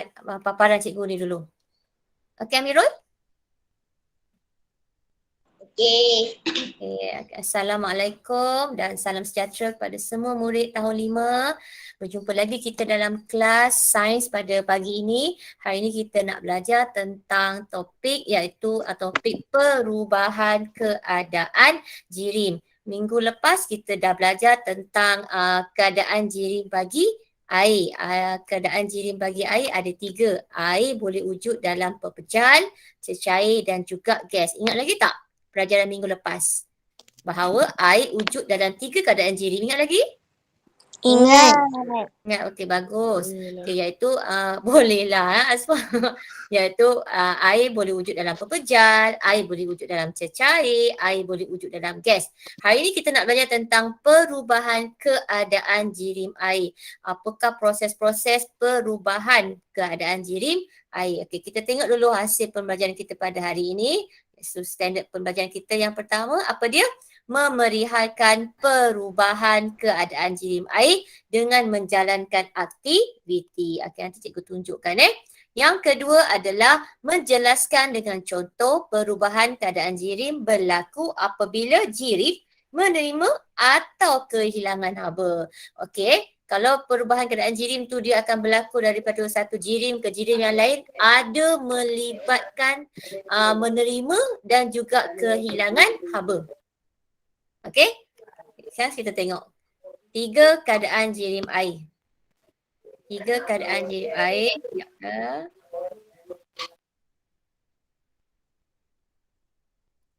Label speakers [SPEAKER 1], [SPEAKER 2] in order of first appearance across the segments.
[SPEAKER 1] lihat paparan cikgu ni dulu. Okey Amirul?
[SPEAKER 2] Okey.
[SPEAKER 1] Assalamualaikum dan salam sejahtera kepada semua murid tahun 5. Berjumpa lagi kita dalam kelas sains pada pagi ini. Hari ini kita nak belajar tentang topik iaitu topik perubahan keadaan jirim. Minggu lepas kita dah belajar tentang keadaan jirim bagi air. Keadaan jirim bagi air ada 3. Air boleh wujud dalam pepejal, cecair dan juga gas. Ingat lagi tak pelajaran minggu lepas? Bahawa air wujud dalam 3 keadaan jirim. Ingat lagi?
[SPEAKER 2] Ingat.
[SPEAKER 1] Ingat, okey bagus. Okey, iaitu bolehlah Asma. Iaitu air boleh wujud dalam pepejal, air boleh wujud dalam cecair, air boleh wujud dalam gas. Hari ini kita nak belajar tentang perubahan keadaan jirim air. Apakah proses-proses perubahan keadaan jirim air? Okey, kita tengok dulu hasil pembelajaran kita pada hari ini. So, standard pembelajaran kita yang pertama, apa dia? Memerihalkan perubahan keadaan jirim air dengan menjalankan aktiviti. Okey, nanti cikgu tunjukkan Yang kedua adalah menjelaskan dengan contoh perubahan keadaan jirim berlaku apabila jirim menerima atau kehilangan haba. Okey, kalau perubahan keadaan jirim tu dia akan berlaku daripada satu jirim ke jirim yang lain, ada melibatkan menerima dan juga kehilangan haba. Okey, sekarang kita tengok 3 keadaan jirim air. 3 keadaan jirim air.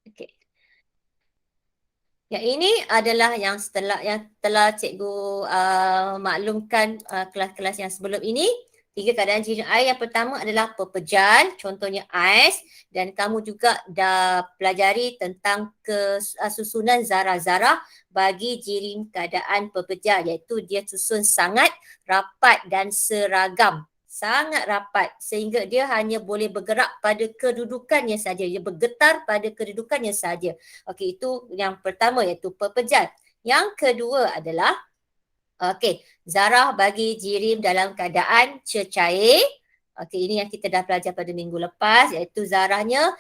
[SPEAKER 1] Okey. Yang ini adalah yang telah cikgu maklumkan kelas-kelas yang sebelum ini. 3 keadaan jirim air. Yang pertama adalah pepejal, contohnya ais, dan kamu juga dah pelajari tentang susunan zarah-zarah bagi jirim keadaan pepejal, iaitu dia susun sangat rapat dan seragam. Sangat rapat sehingga dia hanya boleh bergerak pada kedudukannya saja. Dia bergetar pada kedudukannya saja. Okey, itu yang pertama iaitu pepejal. Yang kedua adalah zarah bagi jirim dalam keadaan cecair. Okey, ini yang kita dah belajar pada minggu lepas, iaitu zarahnya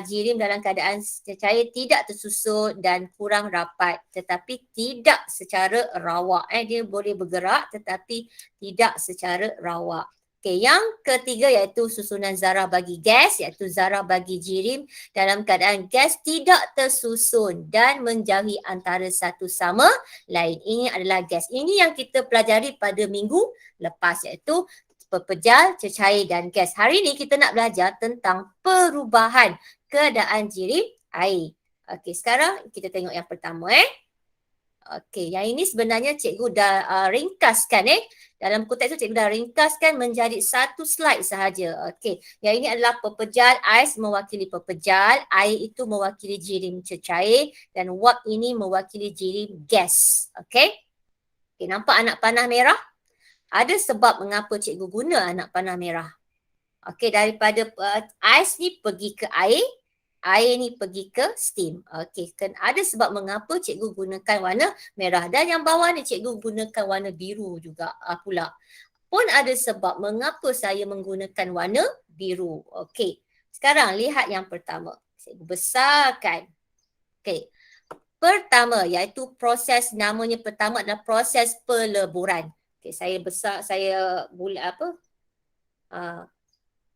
[SPEAKER 1] jirim dalam keadaan cecair tidak tersusun dan kurang rapat, tetapi tidak secara rawak. Dia boleh bergerak tetapi tidak secara rawak. Okey, yang ketiga iaitu susunan zarah bagi gas, iaitu zarah bagi jirim dalam keadaan gas tidak tersusun dan menjauhi antara satu sama lain. Ini adalah gas. Ini yang kita pelajari pada minggu lepas, iaitu pepejal, cecair dan gas. Hari ini kita nak belajar tentang perubahan keadaan jirim air. Okey, sekarang kita tengok yang pertama Okey, yang ini sebenarnya cikgu dah ringkaskan Dalam kotak itu cikgu dah ringkaskan menjadi satu slide sahaja. Okey, yang ini adalah pepejal, ais mewakili pepejal, air itu mewakili jirim cecair dan wap ini mewakili jirim gas. Okey. Okey, nampak anak panah merah? Ada sebab mengapa cikgu guna anak panah merah. Okey, daripada ais ni pergi ke air ni pergi ke steam. Okey, kan ada sebab mengapa cikgu gunakan warna merah, dan yang bawah ni cikgu gunakan warna biru juga pula. Pun ada sebab mengapa saya menggunakan warna biru. Okey, sekarang lihat yang pertama. Cikgu besarkan. Okey. Pertama iaitu proses, namanya pertama adalah proses peleburan. Okey, saya besar, saya bulat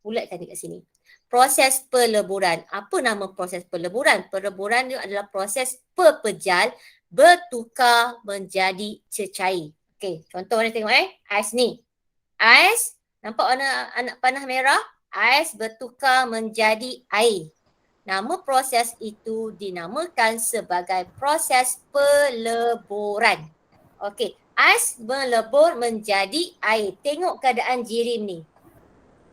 [SPEAKER 1] bulatkan dekat sini. Proses peleburan. Apa nama proses peleburan? Peleburan itu adalah proses pepejal bertukar menjadi cecair. Okey, contoh mana tengok ais ni. Ais, nampak warna anak panah merah? Ais bertukar menjadi air. Nama proses itu dinamakan sebagai proses peleburan. Okey, ais melebur menjadi air. Tengok keadaan jirim ni.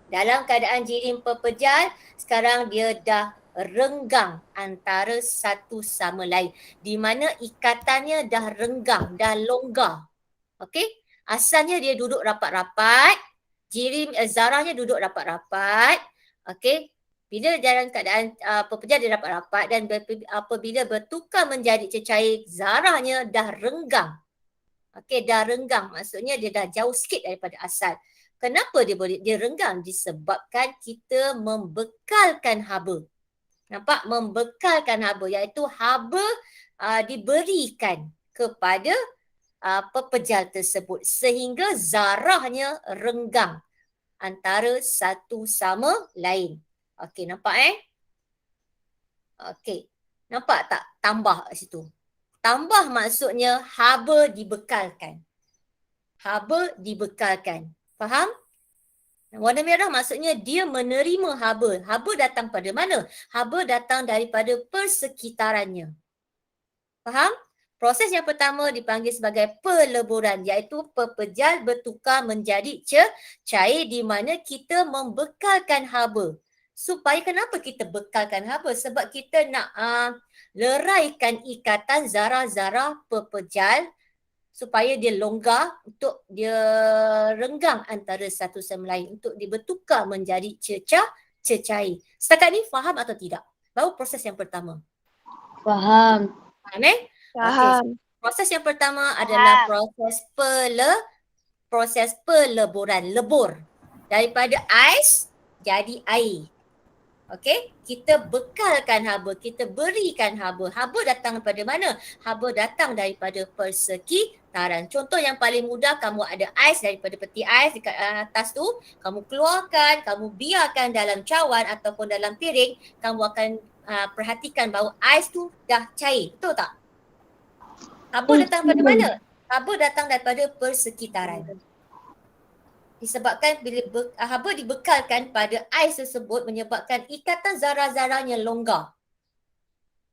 [SPEAKER 1] Dalam keadaan jirim pepejal, sekarang dia dah renggang antara satu sama lain. Di mana ikatannya dah renggang, dah longgar. Okey? Asalnya dia duduk rapat-rapat. Jirim zarahnya duduk rapat-rapat. Okey? Bila dalam keadaan pepejal dia rapat-rapat dan apabila bertukar menjadi cecair, zarahnya dah renggang. Okey, dah renggang. Maksudnya dia dah jauh sikit daripada asal. Kenapa dia renggang? Disebabkan kita membekalkan haba. Nampak? Membekalkan haba, iaitu haba diberikan kepada pepejal tersebut sehingga zarahnya renggang antara satu sama lain. Okey, nampak Okey. Nampak tak tambah kat situ? Tambah maksudnya haba dibekalkan. Haba dibekalkan. Faham? Warna merah maksudnya dia menerima haba. Haba datang pada mana? Haba datang daripada persekitarannya. Faham? Proses yang pertama dipanggil sebagai peleburan, iaitu pepejal bertukar menjadi cair di mana kita membekalkan haba. Supaya kenapa kita bekalkan haba? Sebab kita nak leraikan ikatan zarah-zarah pepejal supaya dia longgar untuk dia renggang antara satu sama lain untuk dia bertukar menjadi cecair. Setakat ni faham atau tidak? Baru proses yang pertama.
[SPEAKER 2] Faham.
[SPEAKER 1] Faham
[SPEAKER 3] Faham.
[SPEAKER 1] Okay. Proses yang pertama adalah proses peleburan, lebur. Daripada ais jadi air. Okey, kita bekalkan haba, kita berikan haba. Haba datang daripada mana? Haba datang daripada persekitaran. Contoh yang paling mudah, kamu ada ais daripada peti ais dekat atas tu, kamu keluarkan, kamu biarkan dalam cawan ataupun dalam piring, kamu akan perhatikan bahawa ais tu dah cair. Betul tak? Haba datang daripada mana? Haba datang daripada persekitaran. Disebabkan bila haba dibekalkan pada ais tersebut menyebabkan ikatan zarah-zarahnya longgar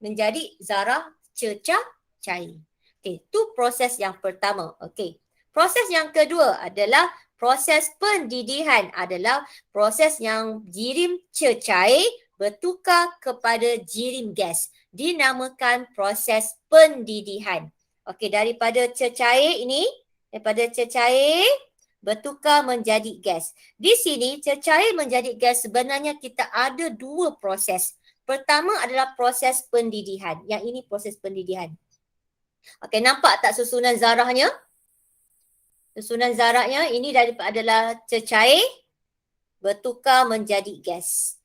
[SPEAKER 1] menjadi zarah cair. Okey, itu proses yang pertama. Okey. Proses yang kedua adalah proses pendidihan, adalah proses yang jirim cecair bertukar kepada jirim gas. Dinamakan proses pendidihan. Okey, daripada cecair ini, daripada cecair bertukar menjadi gas. Di sini cecair menjadi gas sebenarnya kita ada dua proses. Pertama adalah proses pendidihan. Yang ini proses pendidihan. Okey, nampak tak susunan zarahnya? Susunan zarahnya ini adalah cecair bertukar menjadi gas.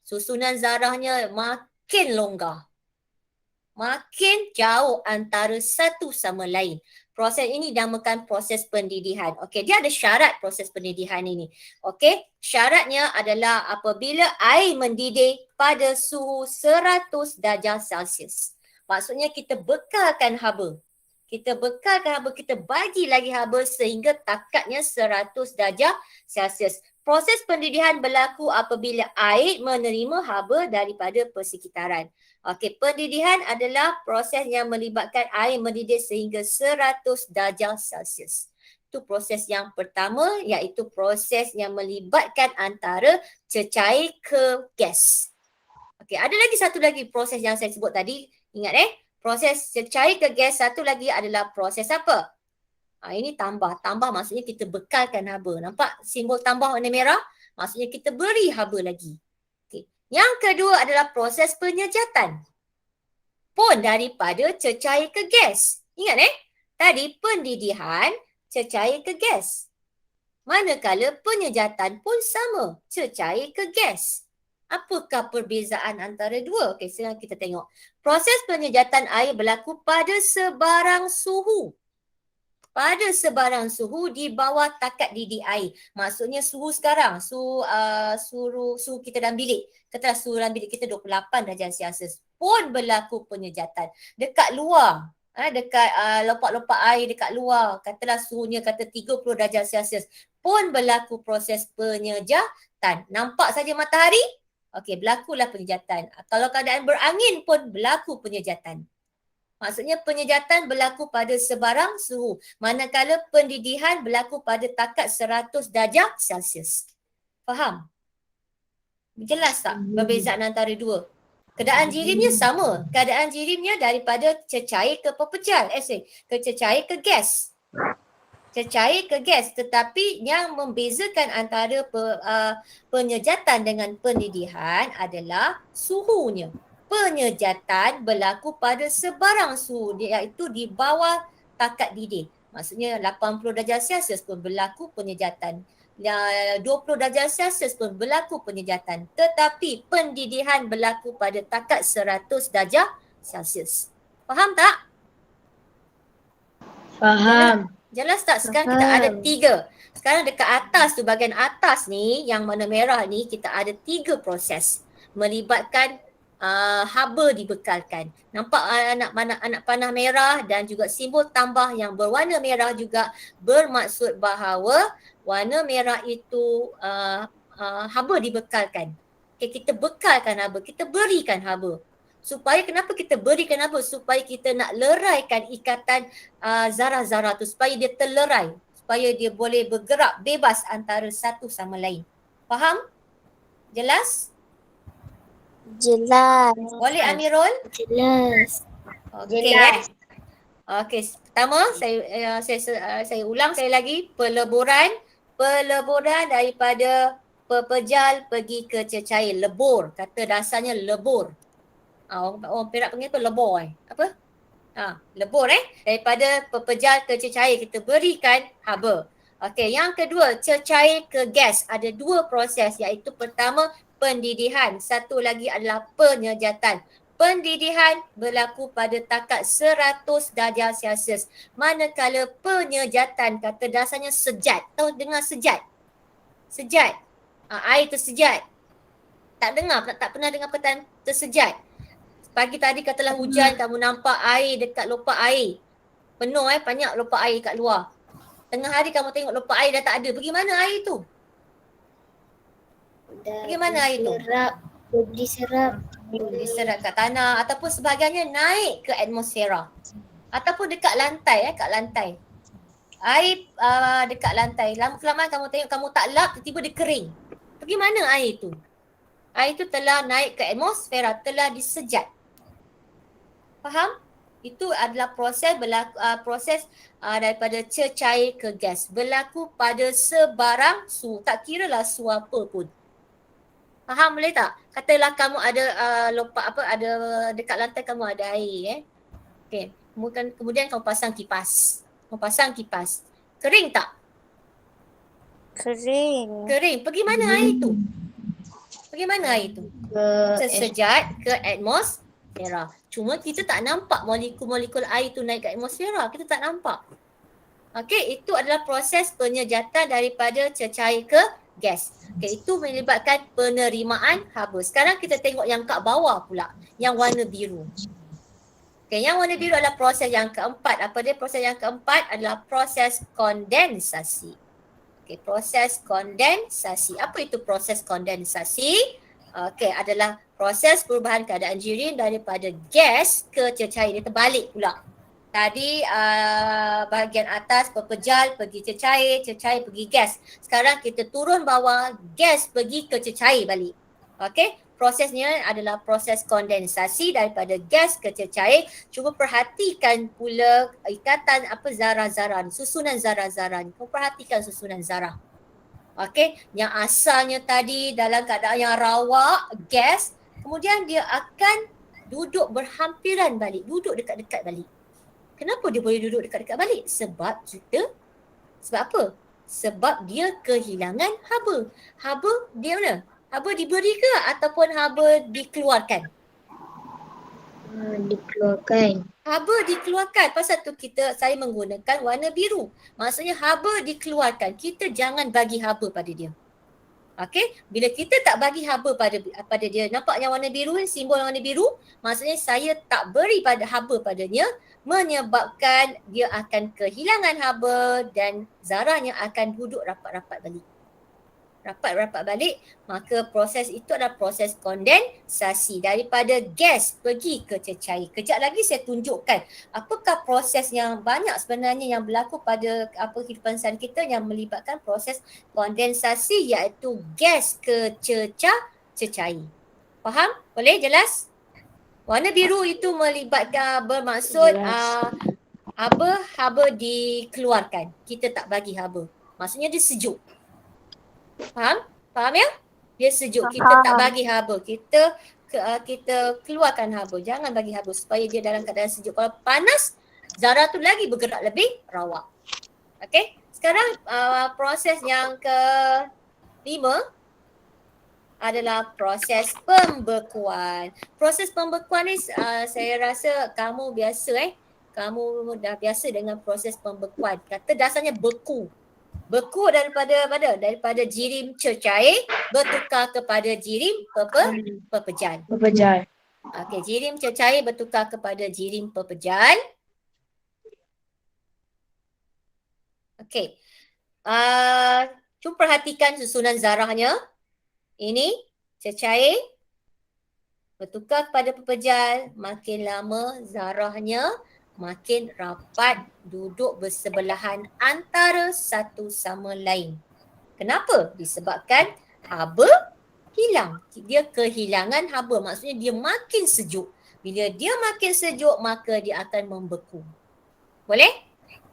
[SPEAKER 1] Susunan zarahnya makin longgar. Makin jauh antara satu sama lain. Proses ini dinamakan proses pendidihan. Okey, dia ada syarat proses pendidihan ini. Okey, syaratnya adalah apabila air mendidih pada suhu 100 darjah Celsius. Maksudnya kita bekalkan haba. Kita bagi lagi haba sehingga takatnya 100 darjah Celsius. Proses pendidihan berlaku apabila air menerima haba daripada persekitaran. Okey, pendidihan adalah proses yang melibatkan air mendidih sehingga 100 darjah Celsius. Itu proses yang pertama, iaitu proses yang melibatkan antara cecair ke gas. Okey, ada lagi satu lagi proses yang saya sebut tadi. Ingat proses cecair ke gas, satu lagi adalah proses apa? Ini tambah. Tambah maksudnya kita bekalkan haba. Nampak simbol tambah warna merah? Maksudnya kita beri haba lagi. Yang kedua adalah proses penyejatan. Pun daripada cecair ke gas. Ingat tadi pendidihan cecair ke gas. Manakala penyejatan pun sama, cecair ke gas. Apakah perbezaan antara dua? Okey, sekarang kita tengok. Proses penyejatan air berlaku pada sebarang suhu. Pada sebarang suhu di bawah takat didih air. Maksudnya suhu sekarang, suhu kita dalam bilik. Katalah suhu dalam bilik kita 28 darjah Celsius. Pun berlaku penyejatan. Dekat luar, dekat lopak-lopak air dekat luar, katalah suhunya 30 darjah Celsius. Pun berlaku proses penyejatan. Nampak saja matahari? Okey, berlakulah penyejatan. Kalau keadaan berangin pun berlaku penyejatan. Maksudnya penyejatan berlaku pada sebarang suhu. Manakala pendidihan berlaku pada takat 100 darjah Celsius. Faham? Jelas tak perbezaan antara dua? Keadaan jirimnya sama. Keadaan jirimnya daripada cecair ke pepejal. Ke cecair ke gas. Cecair ke gas. Tetapi yang membezakan antara penyejatan dengan pendidihan adalah suhunya. Penyejatan berlaku pada sebarang suhu, iaitu di bawah takat didih. Maksudnya 80 darjah Celsius pun berlaku penyejatan. 20 darjah Celsius pun berlaku penyejatan. Tetapi pendidihan berlaku pada takat 100 darjah Celsius. Faham tak?
[SPEAKER 2] Faham.
[SPEAKER 1] Jelas tak? Sekarang kita ada 3. Sekarang dekat atas tu, bahagian atas ni, yang warna merah ni, kita ada 3 proses. Melibatkan haba dibekalkan. Nampak anak panah merah dan juga simbol tambah yang berwarna merah juga bermaksud bahawa warna merah itu haba dibekalkan. Okay, kita bekalkan haba, kita berikan haba. Supaya kenapa kita berikan haba? Supaya kita nak leraikan ikatan zarah-zarah tu, supaya dia terlerai, supaya dia boleh bergerak bebas antara satu sama lain. Faham? Jelas?
[SPEAKER 3] Jelas.
[SPEAKER 1] Boleh Amirul?
[SPEAKER 3] Jelas.
[SPEAKER 1] Okey. Okey, pertama saya ulang sekali lagi, peleburan daripada pepejal pergi ke cecair, lebur. Kata dasarnya lebur. Orang Perak panggil apa? Lebur Apa? Lebur daripada pepejal ke cecair kita berikan haba. Okey, yang kedua, cecair ke gas. Ada 2 proses, iaitu pertama pendidihan, satu lagi adalah penyejatan. Pendidihan berlaku pada takat 100 darjah Celsius. Manakala penyejatan kata dasarnya sejat. Tahu dengar sejat? Sejat. Air tersejat. Tak pernah dengar perkataan tersejat. Pagi tadi katalah hujan, kamu nampak air dekat lopak air. Penuh banyak lopak air kat luar. Tengah hari kamu tengok lopak air dah tak ada. Pergi mana air tu? Bagaimana air tu? Diserap kat tanah ataupun sebagainya, naik ke atmosfera. Ataupun dekat lantai, kat lantai. Air dekat lantai. Lama-kelamaan kamu tengok kamu tak lap, tiba-tiba dia kering. Pergi mana air tu? Air tu telah naik ke atmosfera, telah disejat. Faham? Itu adalah proses daripada cecair ke gas. Berlaku pada sebarang suhu. Tak kiralah suhu apa pun. Faham boleh tak? Katalah kamu ada ada dekat lantai kamu ada air Okey. Kemudian kamu pasang kipas. Kering tak? Kering. Pergi mana air tu? Tersejat ke atmosfera. Cuma kita tak nampak molekul-molekul air tu naik ke atmosfera. Kita tak nampak. Okey, itu adalah proses penyejatan daripada cecair ke gas. Okay, itu melibatkan penerimaan haba. Sekarang kita tengok yang kat bawah pula, yang warna biru. Okay, yang warna biru adalah proses yang keempat. Apa dia? Proses yang keempat adalah proses kondensasi. Okay, proses kondensasi. Apa itu proses kondensasi? Okay, adalah proses perubahan keadaan jirin daripada gas ke cecair. Dia terbalik pula. Tadi bahagian atas pepejal pergi cecair pergi gas. Sekarang kita turun bawah, gas pergi ke cecair balik. Okey, prosesnya adalah proses kondensasi daripada gas ke cecair. Cuba perhatikan pula ikatan zarah-zarah ni, susunan zarah-zarah ni. Kau perhatikan susunan zarah. Okey, yang asalnya tadi dalam keadaan yang rawak, gas, kemudian dia akan duduk berhampiran balik, duduk dekat-dekat balik. Kenapa dia boleh duduk dekat-dekat balik? Sebab apa? Sebab dia kehilangan haba. Haba dia mana? Haba diberi ke ataupun haba dikeluarkan?
[SPEAKER 2] Dikeluarkan.
[SPEAKER 1] Haba dikeluarkan. Pasal tu saya menggunakan warna biru. Maksudnya haba dikeluarkan. Kita jangan bagi haba pada dia. Okey, bila kita tak bagi haba pada dia, nampak yang warna biru, simbol warna biru, maksudnya saya tak beri haba padanya, menyebabkan dia akan kehilangan haba dan zarahnya akan duduk rapat-rapat balik. Maka proses itu adalah proses kondensasi daripada gas pergi ke cecair. Kejap lagi saya tunjukkan apakah proses yang banyak sebenarnya yang berlaku pada kehidupan sehari kita yang melibatkan proses kondensasi, iaitu gas ke cecair. Faham? Boleh? Jelas? Warna biru itu melibatkan bermaksud haba dikeluarkan. Kita tak bagi haba. Maksudnya dia sejuk. Faham? Faham ya? Dia sejuk. Kita tak bagi haba. Kita keluarkan haba. Jangan bagi haba supaya dia dalam keadaan sejuk. Kalau panas, zarah tu lagi bergerak lebih rawak. Okey? Sekarang proses yang kelima adalah proses pembekuan. Proses pembekuan ni saya rasa kamu biasa kamu dah biasa dengan proses pembekuan. Kata dasarnya beku. Beku daripada jirim cecair bertukar kepada jirim pepejal.
[SPEAKER 2] Pepejal.
[SPEAKER 1] Okey, jirim cecair bertukar kepada jirim pepejal. Okey. Cuba perhatikan susunan zarahnya. Ini cecair bertukar kepada pepejal, makin lama zarahnya makin rapat duduk bersebelahan antara satu sama lain. Kenapa? Disebabkan haba hilang. Dia kehilangan haba, maksudnya dia makin sejuk. Bila dia makin sejuk, maka dia akan membeku. Boleh?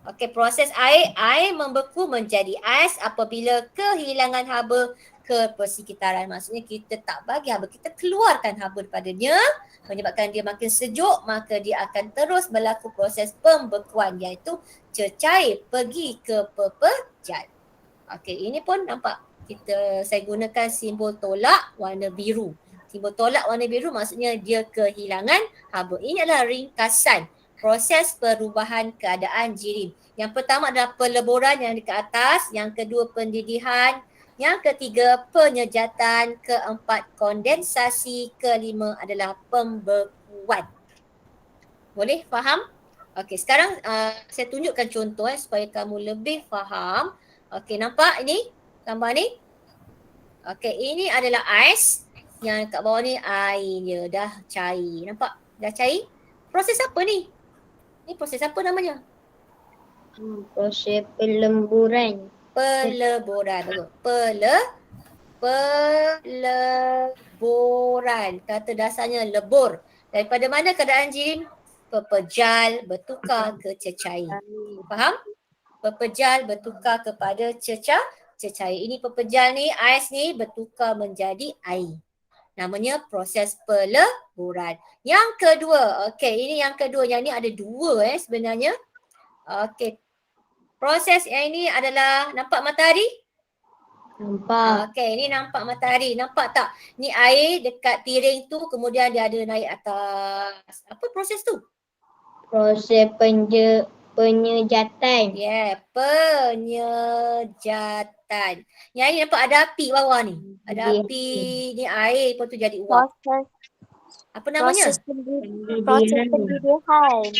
[SPEAKER 1] Okey, proses air membeku menjadi ais apabila kehilangan haba ke persekitaran. Maksudnya kita tak bagi haba, kita keluarkan haba daripadanya, menyebabkan dia makin sejuk, maka dia akan terus berlaku proses pembekuan, iaitu cecair pergi ke pepejal. Okey, ini pun nampak saya gunakan simbol tolak warna biru. Simbol tolak warna biru maksudnya dia kehilangan haba. Ini adalah ringkasan proses perubahan keadaan jirim. Yang pertama adalah peleburan yang di ke atas, yang kedua pendidihan, yang ketiga penyejatan, keempat kondensasi, kelima adalah pembekuan. Boleh faham? Okey, sekarang saya tunjukkan contoh supaya kamu lebih faham. Okey, nampak ini gambar ni? Okey, ini adalah ais, yang kat bawah ni air dia dah cair. Nampak? Dah cair. Proses apa ni? Ni proses apa namanya?
[SPEAKER 2] Proses pelemburan.
[SPEAKER 1] Peleburan. Peleburan. Kata dasarnya lebur. Daripada mana keadaan jirim? Pepejal bertukar ke cecair. Faham? Pepejal bertukar kepada cecair. Ini pepejal ni, ais ni bertukar menjadi air. Namanya proses peleburan. Yang kedua, okey, ini yang kedua. Yang ni ada dua sebenarnya. Okey. Proses yang ini adalah, nampak matahari?
[SPEAKER 2] Nampak.
[SPEAKER 1] Okey, ini nampak matahari. Nampak tak? Ni air dekat piring tu, kemudian dia ada naik atas. Apa proses tu?
[SPEAKER 2] Proses penyejatan.
[SPEAKER 1] Yeah, penyejatan. Yang ini nampak ada api bawah ni. Ada api, ni air lepas tu jadi uap. Apa namanya?
[SPEAKER 2] Proses pendidikan.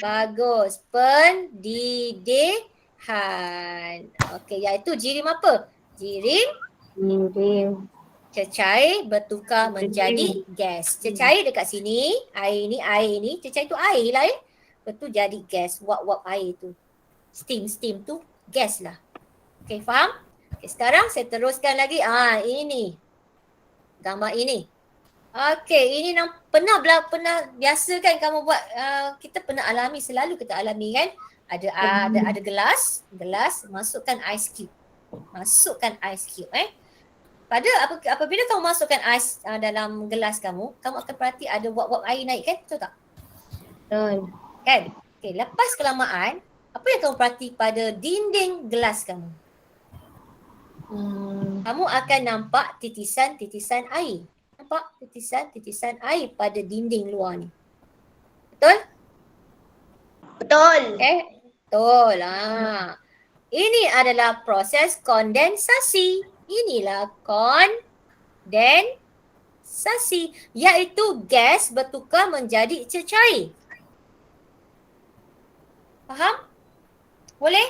[SPEAKER 1] Bagus. Pendidihan. Okey, iaitu jirim apa? Jirim cecair bertukar menjadi gas. Cecair dekat sini, air ni, cecair tu air lah Lepas tu jadi gas, wap-wap air tu. Steam tu gas lah. Okey, faham? Okay, sekarang saya teruskan lagi. Ini. Gambar ini. Okey, ini pernah biasa kan kamu buat, kita pernah alami, selalu kita alami kan? Ada gelas, masukkan ice cube. Apabila kamu masukkan ais dalam gelas kamu akan perhati ada wap-wap air naik kan? Betul tak?
[SPEAKER 2] Betul.
[SPEAKER 1] Kan? Okey, lepas kelamaan, apa yang kamu perhati pada dinding gelas kamu? Kamu akan nampak titisan-titisan air. Nampak titisan-titisan air pada dinding luar ni. Betul?
[SPEAKER 2] Betul.
[SPEAKER 1] Betul. Ini adalah proses kondensasi. Inilah kondensasi, iaitu gas bertukar menjadi cecair. Faham? Boleh?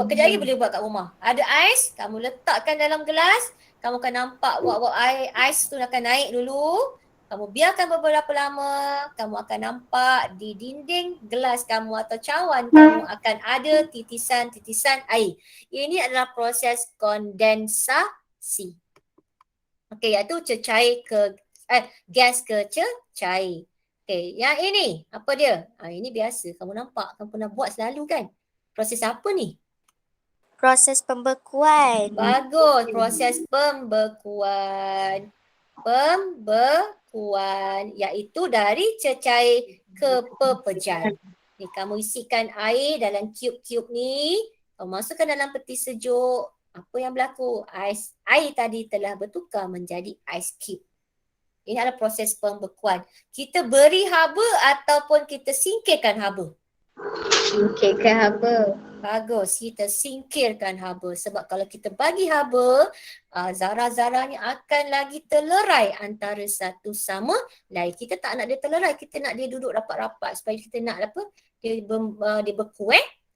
[SPEAKER 1] Kejap lagi boleh buat kat rumah. Ada ais, kamu letakkan dalam gelas, kamu akan nampak wap-wap air, ais tu akan naik dulu. Kamu biarkan beberapa lama, kamu akan nampak di dinding gelas kamu atau cawan kamu akan ada titisan-titisan air. Ini adalah proses kondensasi. Okey, iaitu gas ke cecair. Okey, yang ini apa dia? Ini biasa kamu nampak, kamu pernah buat selalu kan? Proses apa ni?
[SPEAKER 3] Proses pembekuan.
[SPEAKER 1] Bagus, proses pembekuan. Iaitu dari cecair ke pepejal. Ni kamu isikan air dalam cube-cube ni, Kau masukkan dalam peti sejuk. Apa yang berlaku? Air tadi telah bertukar menjadi ais cube. Ini adalah proses pembekuan. Kita beri haba ataupun kita singkirkan haba?
[SPEAKER 2] Singkirkan haba.
[SPEAKER 1] Bagus, kita singkirkan haba. Sebab kalau kita bagi haba, zarah-zarahnya akan lagi terlerai antara satu sama lain. Kita tak nak dia terlerai, kita nak dia duduk rapat-rapat supaya kita nak apa? Dia beku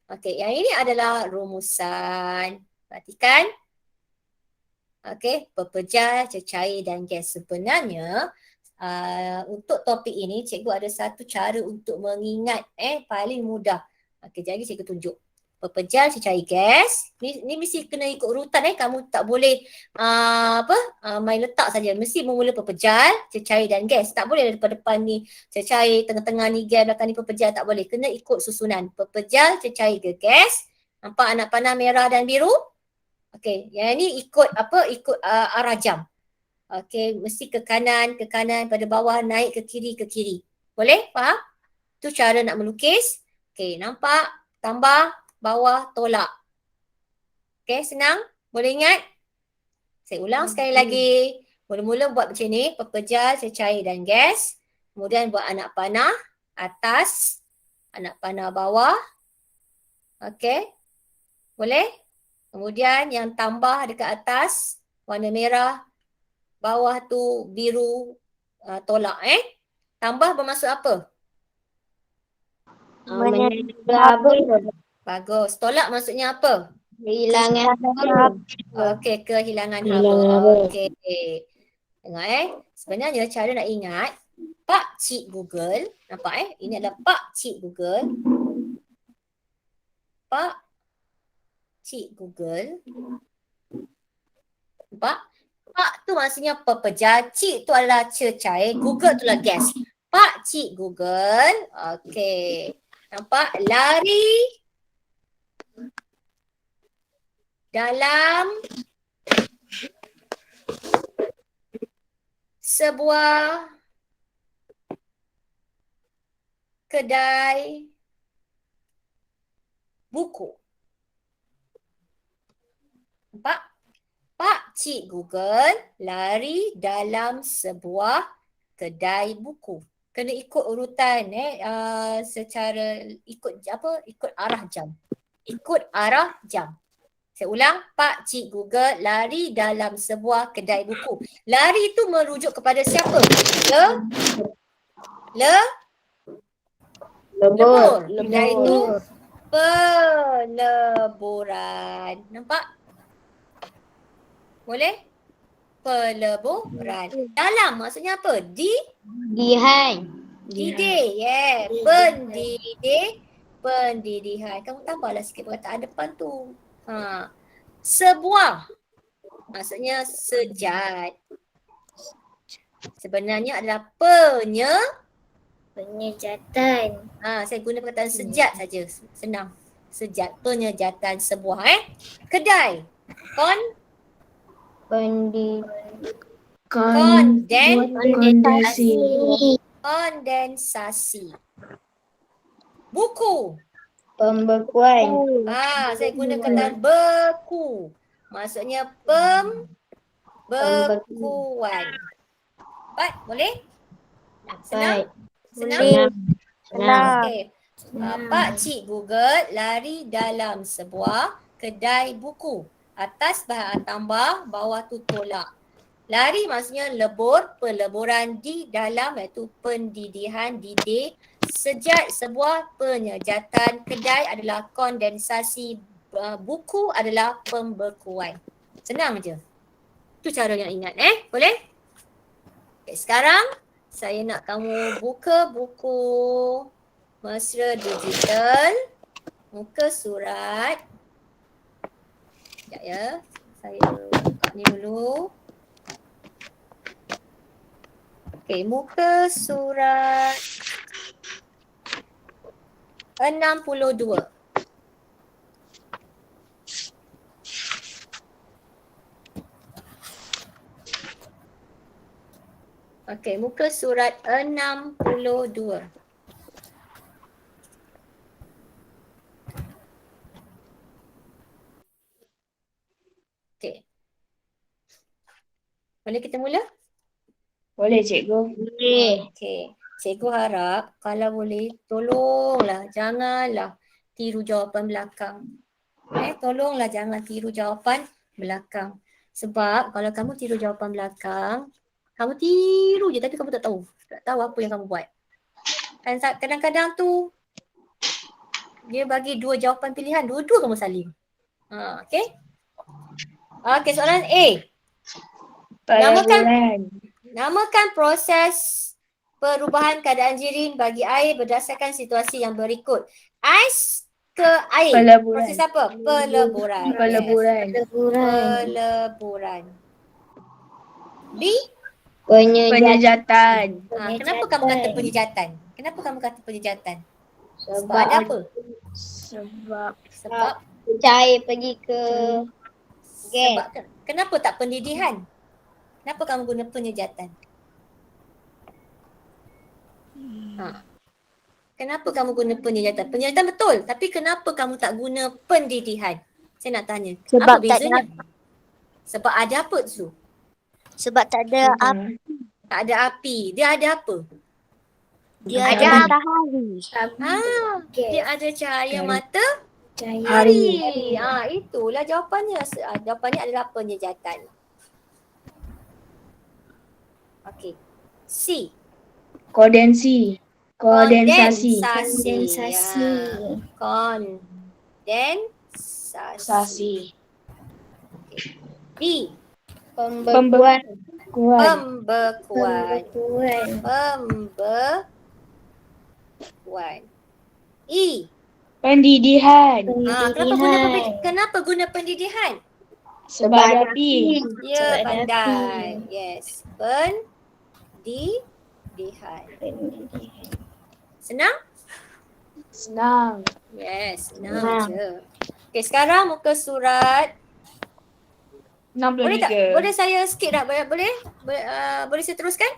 [SPEAKER 1] Okey, yang ini adalah rumusan. Perhatikan. Okey, pepejal, cecair dan gas. Sebenarnya untuk topik ini cikgu ada satu cara untuk mengingat paling mudah. Okey, jadi cikgu tunjuk. Pepejal, cecair, gas. Ni mesti kena ikut urutan Kamu tak boleh main letak saja. Mesti memula pepejal, cecair dan gas. Tak boleh depan-depan ni cecair, tengah-tengah ni gas, belakang ni pepejal. Tak boleh. Kena ikut susunan. Pepejal, cecair ke gas. Nampak anak panah merah dan biru? Okey, yang ni ikut Ikut arah jam. Okey, mesti ke kanan, pada bawah, naik ke kiri. Boleh? Faham? Tu cara nak melukis. Okey, nampak? Tambah, bawah, tolak. Okey, senang? Boleh ingat? Saya ulang sekali lagi. Mula-mula buat macam ni, pepejal, cecair dan gas. Kemudian buat anak panah atas, anak panah bawah. Okey? Boleh? Kemudian yang tambah dekat atas, warna merah, bawah tu biru, tolak Tambah bermaksud apa?
[SPEAKER 2] Menjaga haba.
[SPEAKER 1] Bagus. Tolak maksudnya apa?
[SPEAKER 2] Kehilangan haba.
[SPEAKER 1] Okey, kehilangan
[SPEAKER 2] Kehilangan
[SPEAKER 1] haba.
[SPEAKER 2] haba.
[SPEAKER 1] Okey. Tengok sebenarnya cara nak ingat, Pak Cik Google, nampak Ini adalah Pak Cik Google. Pak Cik Google. Nampak? Pak tu maksudnya pepejal, Cik tu adalah cecair, Google tu adalah gas. Pak Cik Google. Okey. Nampak? Lari dalam sebuah kedai buku. Nampak? Pak Cik Google lari dalam sebuah kedai buku. Kena ikut urutan secara ikut arah jam. Ikut arah jam. Saya ulang, Pak Cik Google lari dalam sebuah kedai buku. Lari itu merujuk kepada siapa? Lebur. Iaitu peleburan. Nampak? Boleh? Peleburan. Dalam maksudnya apa?
[SPEAKER 2] Dihan.
[SPEAKER 1] Didik. Pendidikan. Kamu tambahlah sikit perkataan depan tu. Sebuah. Maksudnya sejat. Sebenarnya adalah
[SPEAKER 2] Penyejatan.
[SPEAKER 1] saya guna perkataan sejat saja. Senang. Sejat. Penyejatan sebuah. Kedai. Kondensasi. Buku.
[SPEAKER 2] Pembekuan.
[SPEAKER 1] Saya guna perkataan beku. Maksudnya pembekuan. Dapat? Boleh? Senang? Senang? Okey. Pak Cik Google lari dalam sebuah kedai buku. Atas bahan tambah, bawah tu tolak. Lari maksudnya lebur, peleburan di dalam iaitu pendidihan, didik. Sejat sebuah penyejatan, kedai adalah kondensasi, buku adalah pembekuan. Senang je. Itu cara yang ingat boleh? Okay, sekarang saya nak kamu buka buku Mesra Digital, muka surat. Sekejap ya, saya buka ni dulu. Okey, muka surat 62. Okey, muka surat 62. Boleh kita mula?
[SPEAKER 4] Boleh cikgu.
[SPEAKER 2] Boleh.
[SPEAKER 1] Okey. Cikgu harap kalau boleh tolonglah janganlah tiru jawapan belakang. Tolonglah jangan tiru jawapan belakang. Sebab kalau kamu tiru jawapan belakang, kamu tiru je tapi kamu tak tahu. Tak tahu apa yang kamu buat. Dan kadang-kadang tu dia bagi 2 jawapan pilihan, dua-dua kamu salin. Okey. Okey, soalan A. Namakan proses perubahan keadaan jirim bagi air berdasarkan situasi yang berikut. Ais ke air.
[SPEAKER 4] Peleburan.
[SPEAKER 1] Proses apa? Peleburan.
[SPEAKER 4] Peleburan.
[SPEAKER 1] Yes. Peleburan. B.
[SPEAKER 4] Penyejatan.
[SPEAKER 1] Kenapa kamu kata penyejatan? Kenapa kamu kata penyejatan? Sebab
[SPEAKER 2] Sebab
[SPEAKER 1] ada apa?
[SPEAKER 4] Sebab
[SPEAKER 2] cair pergi ke gas.
[SPEAKER 1] Sebab kenapa tak pendidihan? Kenapa kamu guna penyejatan? Kenapa kamu guna penyejatan? Penyejatan betul, tapi kenapa kamu tak guna pendidihan? Saya nak tanya.
[SPEAKER 3] Sebab
[SPEAKER 1] apa
[SPEAKER 3] tak
[SPEAKER 1] bezanya?
[SPEAKER 3] ada-
[SPEAKER 1] Sebab ada apa tu?
[SPEAKER 3] Sebab tak ada api.
[SPEAKER 1] Tak ada api. Dia ada apa?
[SPEAKER 3] Dia
[SPEAKER 1] Ada
[SPEAKER 3] ada
[SPEAKER 1] api.
[SPEAKER 3] matahari.
[SPEAKER 1] Dia ada cahaya
[SPEAKER 4] Cahaya.
[SPEAKER 1] matahari. Itulah jawapannya. Jawapannya adalah penyejatan. Okey. C.
[SPEAKER 4] Kondensasi.
[SPEAKER 1] Kondensasi. Kondensasi. D.
[SPEAKER 2] Pembekuan.
[SPEAKER 1] Pembekuan. E.
[SPEAKER 4] Pendidihan.
[SPEAKER 1] Kenapa guna pendidihan?
[SPEAKER 4] Sebab ada api.
[SPEAKER 1] Ya,
[SPEAKER 2] Sebab ada
[SPEAKER 1] pandai. Yes. Pendidihan. Senang?
[SPEAKER 4] Senang.
[SPEAKER 1] Yes, senang je. Okey, sekarang muka surat. Boleh tak?
[SPEAKER 4] 63.
[SPEAKER 1] Boleh saya skip tak? Boleh? Boleh saya teruskan?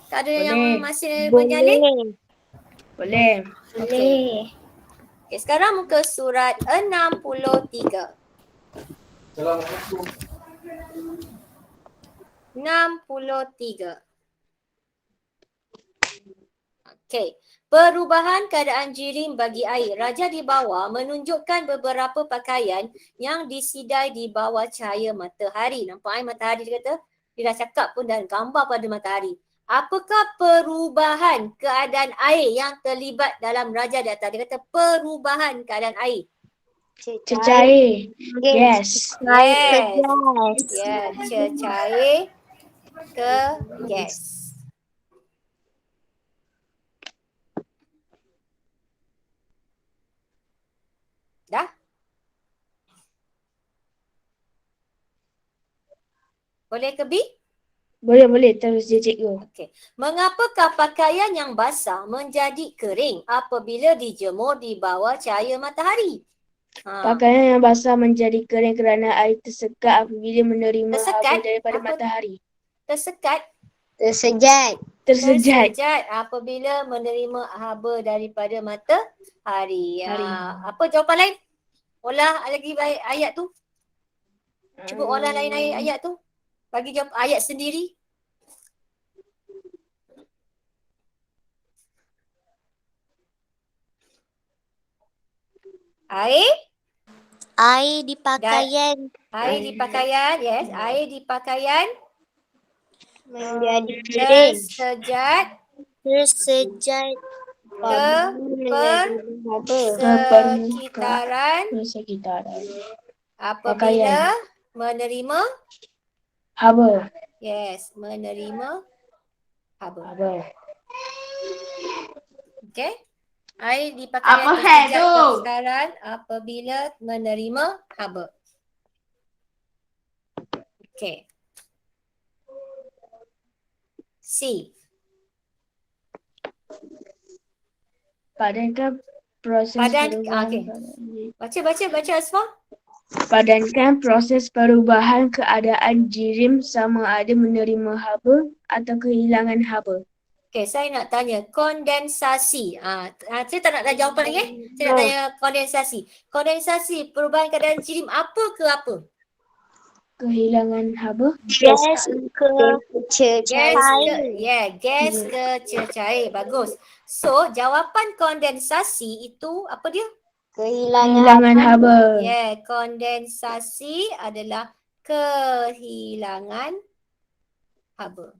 [SPEAKER 1] Tak ada yang
[SPEAKER 4] Boleh.
[SPEAKER 1] masih menyalin?
[SPEAKER 4] Boleh.
[SPEAKER 1] Okey. Okey, sekarang muka surat 63. 63. Okey. Perubahan keadaan jirim bagi air. Raja di bawah menunjukkan beberapa pakaian yang disidai di bawah cahaya matahari. Nampak matahari dia kata? Dia dah cakap pun dan gambar pada matahari. Apakah perubahan keadaan air yang terlibat dalam raja di atas? Dia kata perubahan keadaan air.
[SPEAKER 4] Cecair. Gas.
[SPEAKER 1] Yes. Ya, cecair ke gas. Dah? Boleh ke B?
[SPEAKER 4] Boleh. Terus je cikgu.
[SPEAKER 1] Okey. Mengapakah pakaian yang basah menjadi kering apabila dijemur di bawah cahaya matahari?
[SPEAKER 4] Pakaian yang basah menjadi kering kerana air tersekat apabila menerima
[SPEAKER 1] Tersekat?
[SPEAKER 4] haba daripada
[SPEAKER 1] Apa?
[SPEAKER 4] matahari.
[SPEAKER 1] Tersejat
[SPEAKER 2] Tersejat.
[SPEAKER 1] apabila menerima haba daripada matahari. Apa jawapan lain? Olah lagi ayat tu. Cuba olah lain ayat tu. Bagi jawab ayat sendiri.
[SPEAKER 3] Air di pakaian
[SPEAKER 1] Air di pakaian, yes. Air di pakaian
[SPEAKER 2] Menjadi kering.
[SPEAKER 1] tersejat sekitaran apabila menerima
[SPEAKER 4] Haba.
[SPEAKER 1] yes, menerima haba. Okey. Air di pakaian tersejat sekitaran apabila menerima haba. Okey. C.
[SPEAKER 4] Padankan proses perubahan.
[SPEAKER 1] Baca Asfah.
[SPEAKER 4] Padankan proses perubahan keadaan jirim sama ada menerima haba atau kehilangan haba.
[SPEAKER 1] Okey, saya nak tanya kondensasi. Saya tak nak dah jawapan lagi. Saya nak tanya kondensasi. Kondensasi perubahan keadaan jirim apa ke apa?
[SPEAKER 4] kehilangan haba.
[SPEAKER 3] Gas ke
[SPEAKER 1] Gas
[SPEAKER 3] cair.
[SPEAKER 1] gas kececair. Bagus. So, jawapan kondensasi itu apa dia?
[SPEAKER 4] Kehilangan haba.
[SPEAKER 1] Kondensasi adalah kehilangan haba.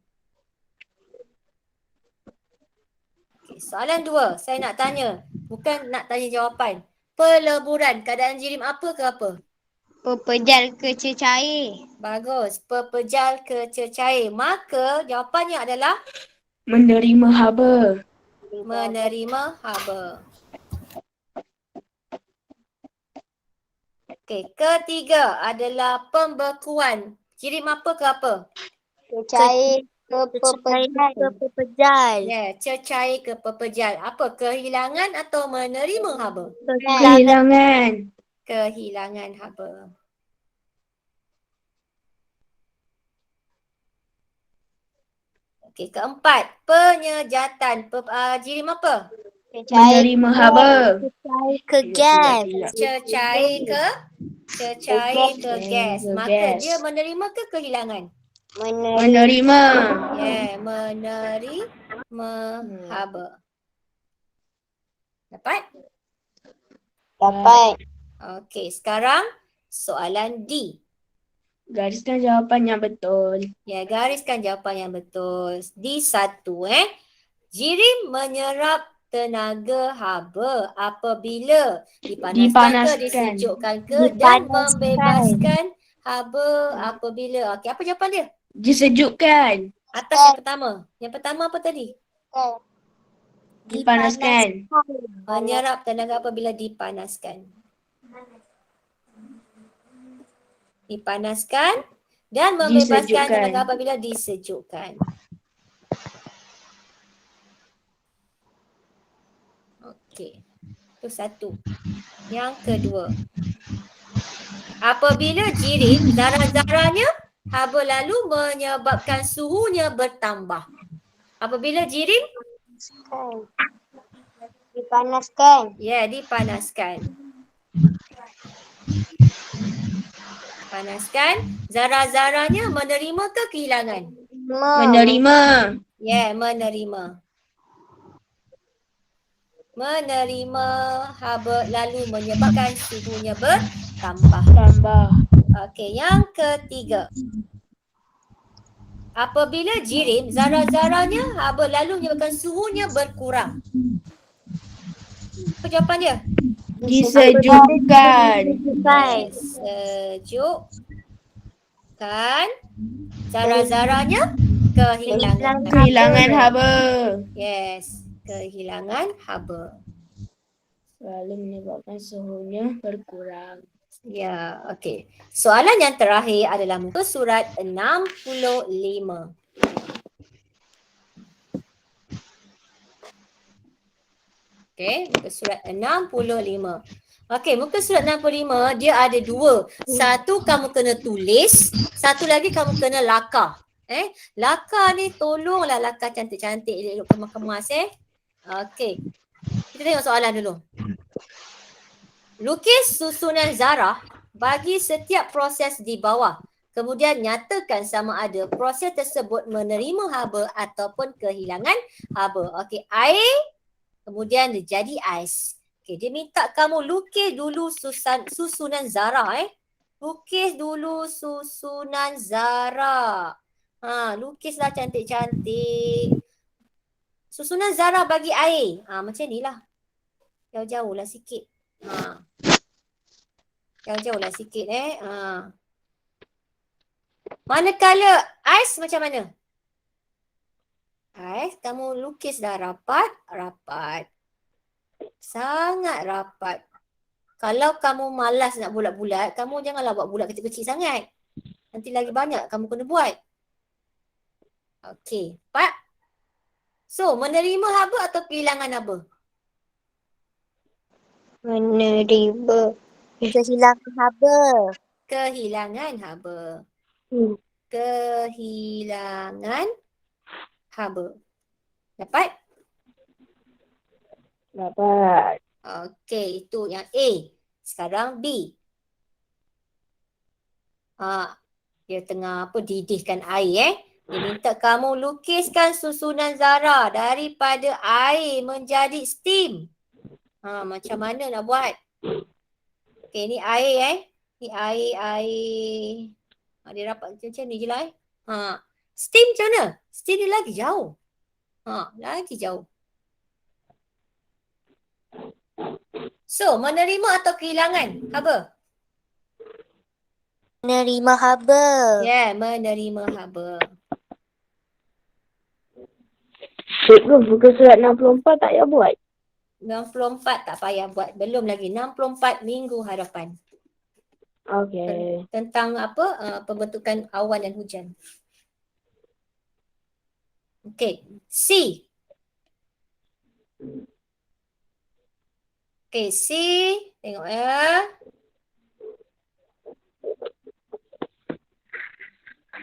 [SPEAKER 1] Okay, soalan 2, saya nak tanya. Bukan nak tanya jawapan. Peleburan, keadaan jirim apa ke apa?
[SPEAKER 2] Pepejal kececair.
[SPEAKER 1] Bagus, pepejal kececair. Maka jawapannya adalah
[SPEAKER 4] Menerima haba.
[SPEAKER 1] menerima haba. Okey, ketiga adalah pembekuan. Jirim apa ke apa?
[SPEAKER 2] Cecair ke
[SPEAKER 3] Cecair
[SPEAKER 2] pepejal.
[SPEAKER 3] ke pepejal.
[SPEAKER 1] Cecair ke pepejal. Apa? Kehilangan atau menerima haba?
[SPEAKER 4] Kehilangan.
[SPEAKER 1] Kehilangan haba. Okey, keempat, penyejatan. Jirim apa?
[SPEAKER 2] Cecair
[SPEAKER 4] Menerima haba.
[SPEAKER 3] Cecair ke gas.
[SPEAKER 1] Cecair ke gas.
[SPEAKER 4] Ke
[SPEAKER 1] Maka
[SPEAKER 4] gas.
[SPEAKER 1] dia menerima ke kehilangan?
[SPEAKER 4] Menerima.
[SPEAKER 1] Menerima haba. Dapat?
[SPEAKER 2] dapat.
[SPEAKER 1] Okey, sekarang soalan D.
[SPEAKER 4] Gariskan jawapan yang betul.
[SPEAKER 1] Gariskan jawapan yang betul. D1 Jirim menyerap tenaga haba apabila dipanaskan ke disejukkan ke dan
[SPEAKER 3] Dipanaskan.
[SPEAKER 1] membebaskan haba apabila. Okey, apa jawapan dia?
[SPEAKER 4] Disejukkan.
[SPEAKER 1] Atas yang pertama. Yang pertama apa tadi?
[SPEAKER 4] Dipanaskan.
[SPEAKER 1] Menyerap tenaga apabila dipanaskan. Dipanaskan dan membebaskan
[SPEAKER 4] Disejukkan.
[SPEAKER 1] tenaga apabila disejukkan. Okey. Itu satu. Yang kedua. Apabila jirim, zarah-zarahnya haba lalu menyebabkan suhunya bertambah. Apabila jirim,
[SPEAKER 2] Dipanaskan.
[SPEAKER 1] dipanaskan. Panaskan, zarah-zarahnya menerima ke kehilangan?
[SPEAKER 4] Menerima.
[SPEAKER 1] Menerima. Menerima haba lalu menyebabkan suhunya bertambah.
[SPEAKER 4] Tambah.
[SPEAKER 1] Okey, yang ketiga. Apabila jirim, zarah-zarahnya haba lalu menyebabkan suhunya berkurang. Apa jawapan dia?
[SPEAKER 4] Disejukkan.
[SPEAKER 1] Disejukkan. Zarah-zarahnya kehilangan.
[SPEAKER 4] Kehilangan haba.
[SPEAKER 1] Kehilangan haba.
[SPEAKER 4] Lalu menyebabkan suhunya berkurang.
[SPEAKER 1] Okey. Soalan yang terakhir adalah muka surat 65. Okey, muka surat 65. Okey, muka surat 65 dia ada dua. Satu kamu kena tulis, satu lagi kamu kena lakar. Lakar ni tolonglah lakar cantik-cantik, elok kemas-kemas Okey. Kita tengok soalan dulu. Lukis susunan zarah bagi setiap proses di bawah. Kemudian nyatakan sama ada proses tersebut menerima haba ataupun kehilangan haba. Okey, air kemudian dia jadi ais. Okey, dia minta kamu lukis dulu susunan zarah Lukis dulu susunan zarah. Lukislah cantik-cantik. Susunan zarah bagi air. Macam ni lah. Jauh-jauh lah sikit. Jauh-jauh lah sikit Manakala ais macam mana? Ais kamu lukis dah rapat. Sangat rapat. Kalau kamu malas nak bulat-bulat, kamu janganlah buat bulat kecil-kecil sangat. Nanti lagi banyak kamu kena buat. Okey, Pak. So, menerima haba atau kehilangan haba?
[SPEAKER 2] Menerima.
[SPEAKER 3] Kehilangan haba.
[SPEAKER 1] Kehilangan haba. Kehilangan haba. Dapat?
[SPEAKER 4] Dapat.
[SPEAKER 1] Okey, itu yang A. Sekarang B. Dia tengah didihkan air Dia minta kamu lukiskan susunan zarah daripada air menjadi steam. Macam mana nak buat? Okey, ni air Ni air. Dia rapat macam ni je lah Steam macam mana? Steam dia lagi jauh. Lagi jauh. So, menerima atau kehilangan? Haba?
[SPEAKER 3] Menerima haba.
[SPEAKER 1] Menerima haba.
[SPEAKER 4] Cikgu, buku surat 64 tak payah buat.
[SPEAKER 1] 64 tak payah buat. Belum lagi. 64 minggu hadapan.
[SPEAKER 4] Okey.
[SPEAKER 1] Tentang pembentukan awan dan hujan. Okey. C. Okey, C. Tengok ya.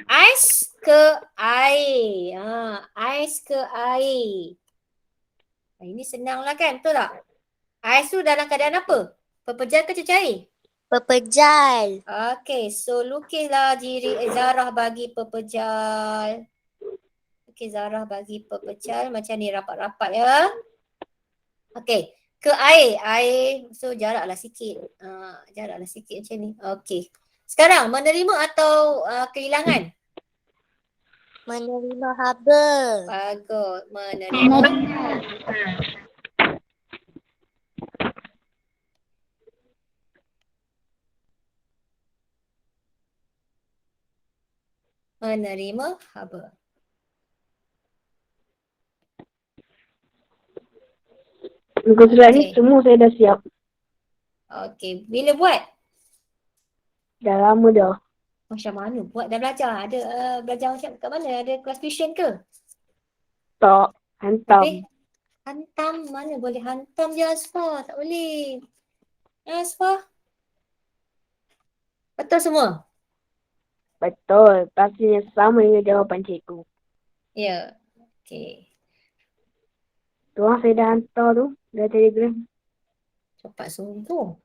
[SPEAKER 1] Ais ke air. Ais ke air. Ini senang lah kan, betul tak? Ais tu dalam keadaan apa? Pepejal ke cecair?
[SPEAKER 3] Pepejal.
[SPEAKER 1] Okey, so lukislah zarah bagi pepejal. Okey, zarah bagi pepejal macam ni rapat-rapat ya. Okey, ke air. So jaraklah sikit. Jaraklah sikit macam ni. Okey. Sekarang menerima atau kehilangan?
[SPEAKER 3] Menerima haba.
[SPEAKER 1] Bagus, menerima. Menerima haba.
[SPEAKER 4] Buku surat ni semua saya dah siap.
[SPEAKER 1] Okey, bila buat?
[SPEAKER 4] Dah lama dah.
[SPEAKER 1] Macam mana buat? Dah belajar? Ada belajar macam kat mana? Ada kelas tuition ke?
[SPEAKER 4] Tak. Hantam.
[SPEAKER 1] Habis? Hantam? Mana boleh hantam je Asfar? Tak boleh. Asfar? Betul semua?
[SPEAKER 4] Betul. Pastinya sama dengan jawapan cikgu.
[SPEAKER 1] Ya. Okey.
[SPEAKER 4] Tu saya dah hantar tu. Dah Telegram.
[SPEAKER 1] Cepat sungguh.